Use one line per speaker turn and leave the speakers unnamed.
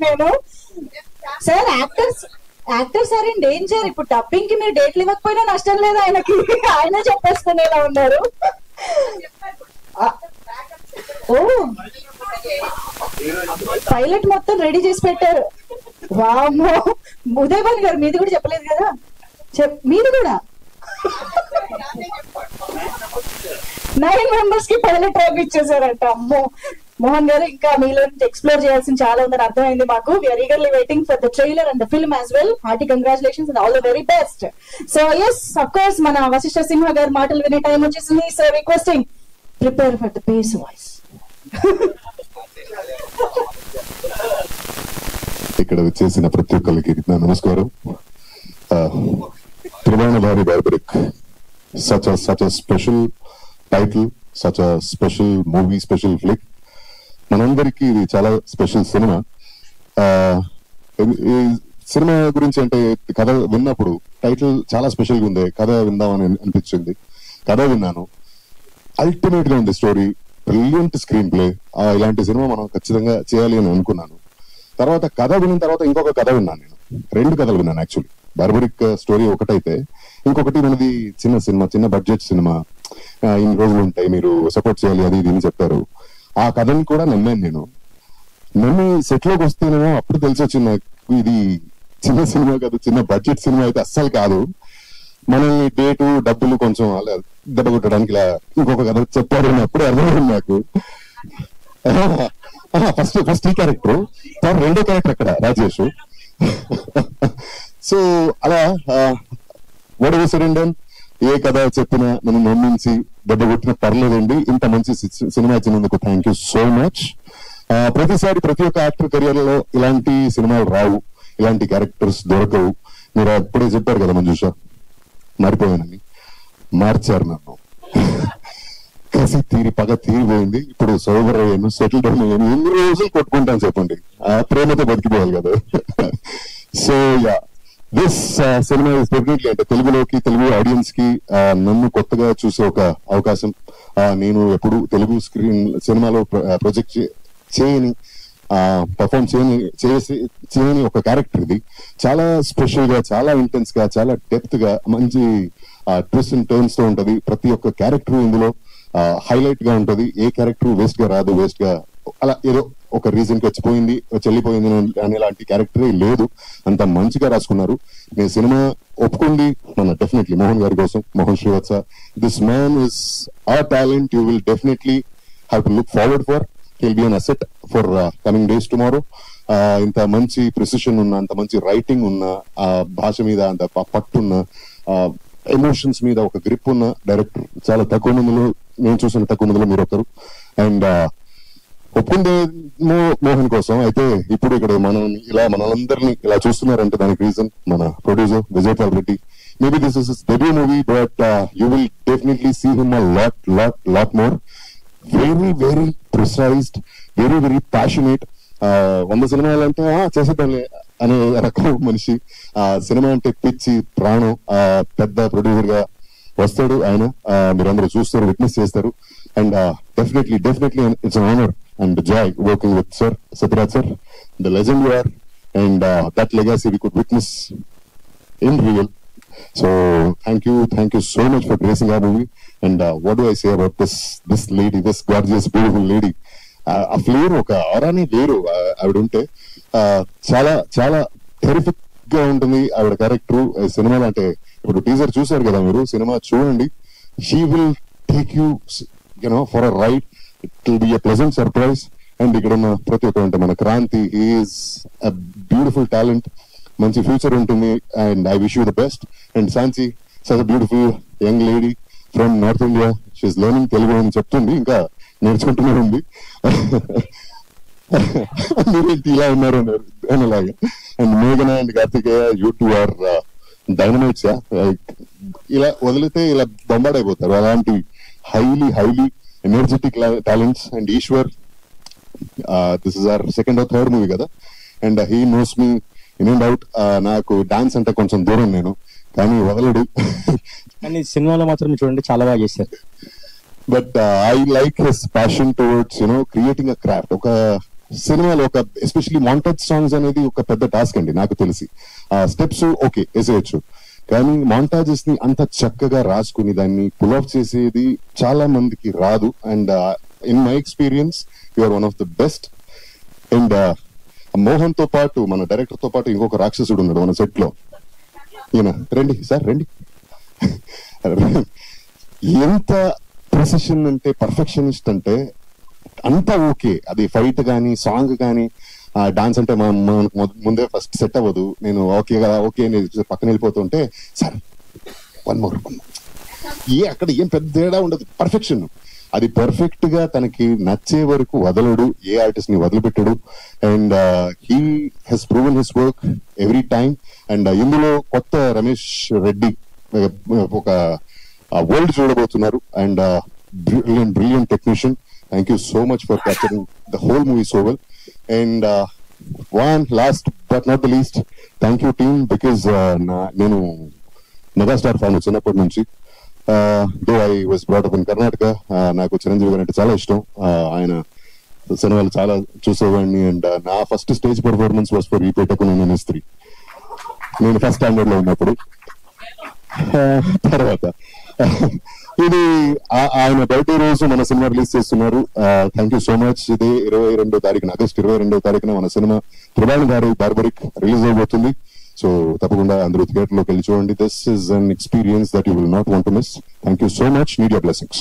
నేను sir actors are in danger. ఇప్పుడు dubbing కి మీరు డేట్లు ఇవ్వకపోయినా నష్టం లేదు ఆయనకి, ఆయనే చెప్పేసుకునేలా ఉన్నారు. ఓ పైలట్ మొత్తం రెడీ చేసి పెట్టారు. వామ్మో, ఉదయ్ భాన్ గారు మీది కూడా చెప్పలేదు కదా, మీది కూడా 9 members కి పైలట్ ట్రాక్ ఇచ్చేసారంట. అమ్మో మోహన్ గారు, ఇంకా మీలో ఎక్స్ప్లోర్ చేయాల్సిన చాలా ఉందని అర్థమైంది మాకు. We're eagerly waiting for the trailer and the film as well. Hearty congratulations and all the very best. So yes of course మన వశిష్ఠ సింహ గారి మాటలు వినే టైం వచ్చేసింది. So requesting prepare for the bass voice.
ఇక్కడ వచ్చేసిన ప్రతి ఒక్కరికి నా నమస్కారం. Tribhuvanadhari Barbarik, such a special title, such a special movie, special flick. మనందరికీ ఇది చాలా స్పెషల్ సినిమా. ఈ సినిమా గురించి అంటే కథ విన్నప్పుడు టైటిల్ చాలా స్పెషల్ గా ఉంది, కథ విందామని అనిపించింది. కథ విన్నాను, అల్టిమేట్ గా ఉంది స్టోరీ, బ్రిలియంట్ స్క్రీన్ ప్లే. ఇలాంటి సినిమా మనం ఖచ్చితంగా చేయాలి అని అనుకున్నాను. తర్వాత కథ విన్న తర్వాత ఇంకొక కథ విన్నాను. నేను 2 కథలు విన్నాను యాక్చువల్లీ. బార్బరిక్ స్టోరీ ఒకటైతే, ఇంకొకటి మనది చిన్న సినిమా, చిన్న బడ్జెట్ సినిమా, ఇన్ని రోజులు ఉంటాయి మీరు సపోర్ట్ చేయాలి అది ఇది అని చెప్పారు. ఆ కథని కూడా నమ్మాను నేను. నమ్మి సెట్ లోకి వస్తేనేమో అప్పుడు తెలిసి వచ్చింది నాకు, ఇది చిన్న సినిమా కాదు, చిన్న బడ్జెట్ సినిమా అయితే అస్సలు కాదు. మనల్ని డేటు డబ్బులు కొంచెం అలా దెబ్బ కొట్టడానికి ఇలా ఇంకొక కథ చెప్పారు అని అప్పుడే అర్థమైంది నాకు. ఫస్ట్ ఈ క్యారెక్టర్, తర్వాత 2వ క్యారెక్టర్ అక్కడ రాజేష్. సో అలా whatever said and done, ఏ కథ చెప్పినా నన్ను నమ్మించి దెబ్బ కొట్టిన పర్లేదండి. ఇంత మంచి సినిమా ఇచ్చినందుకు థ్యాంక్ యూ సో మచ్. ప్రతిసారి ప్రతి ఒక్క యాక్టర్ కెరియర్ లో ఇలాంటి సినిమాలు రావు, ఇలాంటి క్యారెక్టర్స్ దొరకవు. మీరు అప్పుడే చెప్పారు కదా మంజుష, మారిపోయానని. మార్చారు నన్ను. కసి తీరి పగ తీరిపోయింది. ఇప్పుడు సోబర్ అయ్యాను, సెటిల్ డౌన్ అయ్యాను. ఎన్ని రోజులు కొట్టుకుంటాను చెప్పండి, ఆ ప్రేమతో బతికిపోవాలి కదా. So yeah, this cinema is definitely అంటే తెలుగులోకి, తెలుగు ఆడియన్స్ కి నన్ను కొత్తగా చూసే ఒక అవకాశం. నేను ఎప్పుడు తెలుగు స్క్రీన్ సినిమాలో ప్రొజెక్ట్ చేయని, పర్ఫార్మ్ చేయని ఒక క్యారెక్టర్ ఇది. చాలా స్పెషల్ గా, చాలా ఇంటెన్స్ గా, చాలా డెప్త్ గా, మంచి ట్విస్ట్ అండ్ టర్న్స్ తో ఉంటది. ప్రతి ఒక్క క్యారెక్టర్ ఇందులో హైలైట్ గా ఉంటది. ఏ క్యారెక్టర్ వేస్ట్ గా రాదు, వేస్ట్ గా అలా ఏదో ఒక రీజన్ కి వచ్చిపోయింది, చెల్లిపోయింది అనేలాంటి క్యారెక్టరే లేదు. అంత మంచిగా రాసుకున్నారు. నేను సినిమా ఒప్పుకుంది మన డెఫినెట్లీ మోహన్ గారి కోసం, Mohan Srivatsa. This man is a talent you will definitely have to look forward for. He'll be an asset for coming days tomorrow. ఇంత మంచి ప్రిసిషన్ ఉన్న, అంత మంచి రైటింగ్ ఉన్న, భాష మీద అంత పట్టున్న, ఎమోషన్స్ మీద ఒక గ్రిప్ ఉన్న డైరెక్టర్ చాలా తక్కువ మందిలో, నేను చూసిన తక్కువ మందిలో మీరు ఒకరు. అండ్ ఒప్పుకుందే మోహన్ కోసం. అయితే ఇప్పుడు ఇక్కడ మనందరినీ ఇలా చూస్తున్నారంటే దానికి రీజన్ మన producer Vijay Pal Reddy. Maybe this is his debut movie, but you will definitely see him a lot more. Very precised, very passionate. 100 సినిమాలు అంటే చేసేదాన్ని అనే రకం మనిషి. సినిమా అంటే పిచ్చి ప్రాణం. పెద్ద ప్రొడ్యూసర్ గా వస్తాడు ఆయన, మీరందరూ చూస్తారు, విట్నెస్ చేస్తారు. And definitely it's an honour and joy working with Sir Satyaraj sir, the legend you are, and that legacy we could witness in real. So thank you so much for gracing our movie. And what do I say about this lady, this gorgeous beautiful lady? A flavor oka aurani veru avidu unte చాలా చాలా terrific గా ఉంటుంది ఆవిడ character. Cinema అంటే ఇప్పుడు teaser చూసారు కదా మీరు, సినిమా చూడండి. She will take you for a ride. It will be a pleasant surprise. And ఇక్కడ ఉన్న ప్రతి ఒక్క అంటే మన Kranthi, he is a beautiful talent, మంచి ఫ్యూచర్ ఉంటుంది. And I wish you the best. And Shanthi, such a beautiful young lady from North India. She is learning Telugu అని చెప్తుంది, ఇంకా నేర్చుకుంటూనే ఉంది. మీరేంటి ఇలా ఉన్నారు అనేలాగా. అండ్ మేఘన and Karthikeya, you two are dynamites. ఇలా వదిలితే ఇలా బొంబాడైపోతారు. అలాంటి highly energetic talents. And Ishwar, this is our second or third movie kada, and he knows me in and out. నాకు డాన్స్ అంటే కొంచెం దూరం నేను, కానీ వదలడు.
కానీ సినిమాలో మాత్రం చూడండి చాలా బాగా చేశారు.
But I like his passion towards creating a craft. ఒక సినిమాలో ఒక ఎస్పెషల్లీ మాంటేజ్ సాంగ్స్ అనేది ఒక పెద్ద టాస్క్ అండి నాకు తెలిసి. స్టెప్స్ ఓకే వేసేయచ్చు, కానీ మాంటాజెస్ ని అంత చక్కగా రాసుకుని దాన్ని పుల్ ఆఫ్ చేసేది చాలా మందికి రాదు. And in my experience you are one of the best. And Mohan తో పాటు మన డైరెక్టర్ తో పాటు ఇంకొక రాక్షసుడు ఉన్నాడు మన సెట్ లో. ఈయన రండి సార్ రండి. ఎంత ప్రెసిషన్ అంటే, పర్ఫెక్షనిస్ట్ అంటే అంతా ఓకే. అది ఫైట్ కానీ సాంగ్ కానీ డాన్స్ అంటే మనకు ముందే ఫస్ట్ సెట్ అవ్వదు. నేను ఓకే కదా ఓకే పక్కన వెళ్ళిపోతుంటే సార్ వన్ మోర్ అక్కడ ఏం పెద్ద తేడా ఉండదు, పర్ఫెక్షన్. అది పర్ఫెక్ట్ గా తనకి నచ్చే వరకు వదలడు, ఏ ఆర్టిస్ట్ ని వదిలిపెట్టడు. And he has proven his work every time. And ఇందులో కొత్త రమేష్ రెడ్డి ఒక వరల్డ్ చూడబోతున్నారు. And brilliant technician. Thank you so much for capturing the whole movie so well. And one last but not the least, thank you team, because నేను megastar fan చిన్నప్పటి నుంచి. Though I was brought up in Karnataka. నాకు చిరంజీవి గారు అంటే చాలా ఇష్టం. ఆయన సినిమాలు చాలా చూసేవాడిని. అండ్ నా first stage performance was for ఈ పేటకు నేను మిస్త్రీ, నేను ఫస్ట్ స్టాండర్డ్ లో ఉన్నప్పుడు. తర్వాత ఇది ఆయన బర్త్డే రోజు మన సినిమా రిలీజ్ చేస్తున్నారు. Thank you so much. ఇది 22వ తారీఖున, ఆగస్టు 22వ తారీఖున మన సినిమా త్రిబాణి గారి బార్బరిక్ రిలీజ్ అవబోతుంది. సో తప్పకుండా అందరూ థియేటర్ లోకి వెళ్ళి చూడండి. This is an experience that you will not want to miss. Thank you so much. Need your blessings.